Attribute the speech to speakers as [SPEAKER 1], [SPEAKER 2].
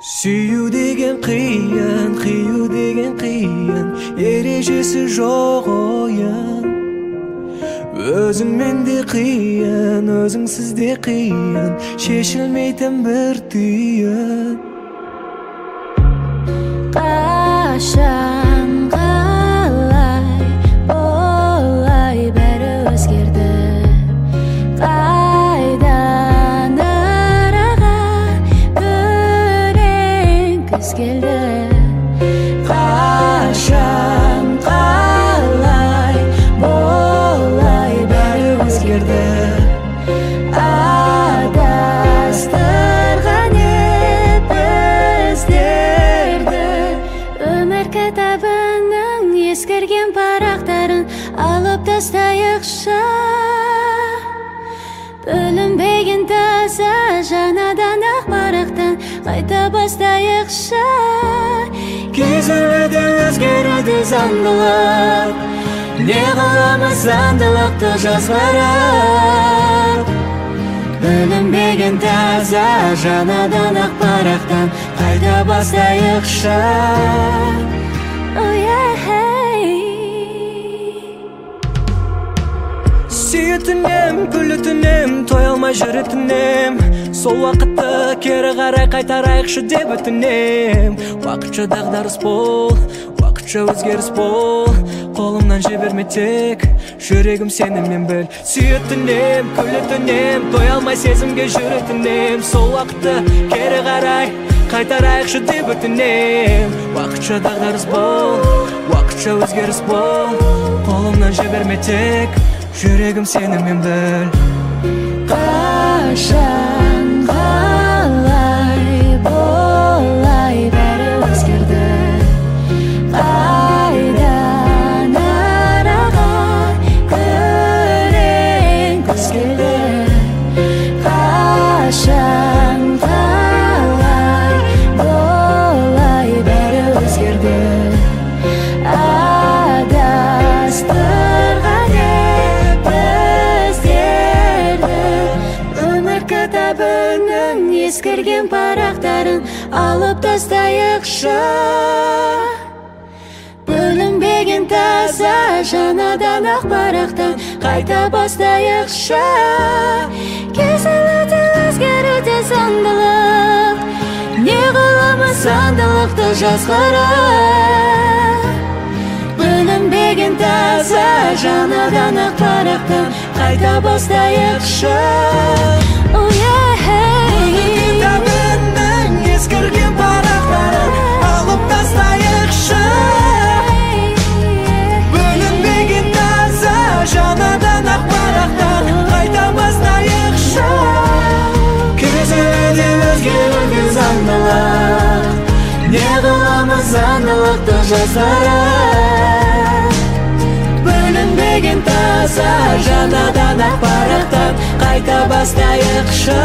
[SPEAKER 1] Süyü degen kıyan, kıyı degen kıyan, erejesi жоқ oyan. Özün mende kıyan, özüңсіз de kıyan, şeşilmeyten bir tüyan.
[SPEAKER 2] Kaşan kalay, bolay beri özgerdi. Kaydan araga gören kız geldi. Kaşan kalay, bolay beri özgerdi. Adastırgan hep bizlerdi. Ömür kitabının eskirgen paraqtарын alıp tastayıqша. Bölünbеген таза жаңадан ақ парақтан қайта бастайықша.
[SPEAKER 1] Кезілді өзгерді заңдылық, не қыламыз заңдылықты жазғырып. Bölünbеген таза жаңадан ақ парақтан қайта бастайықша. Сүйетінем, күлітінем, той алмай жүретінем. Сол уақытты кері қарай қайтарайықшы деп өтінем. Уақытша дағдарыс бол, уақытша өзгеріс бол, қолымнан жіберме тек, жүрегім сенімен біл. Сүйетінем, күлітінем, той алмай сезімге жүретінем. Сол уақытты кері қарай қайтарайықшы деп өтінем. Уақытша дағдарыс бол, уақытша өзгеріс бол, қолымнан жіберме тек, жүрегім сенімен біл.
[SPEAKER 2] Қашан қалай болай бәрі өзгерді. Қайдан араға көрең көз келді. Қашан қалай болай бәрі өзгерді. Адастырған kitabının eskirgen paraqtарын alıp tastayıqша. Bölünbеген таза жаңадан ақ парақтан қайта бастайықша. Кезілді өзгеруде заңдылық, не қыламыз заңдылықты жазғырып. Bölünbеген таза жаңадан ақ парақтан қайта бастайықша.
[SPEAKER 1] Kitabının eskirgen paraqtарын alıp tastayıqша. Bölünbegen таза жаңадан ақ парақтан қайта бастайықша. Кезілді өзгеруде заңдылық, не қыламыз заңдылықты жазғырып. Bölünbegen таза жаңадан ақ парақтан қайта бастайықша.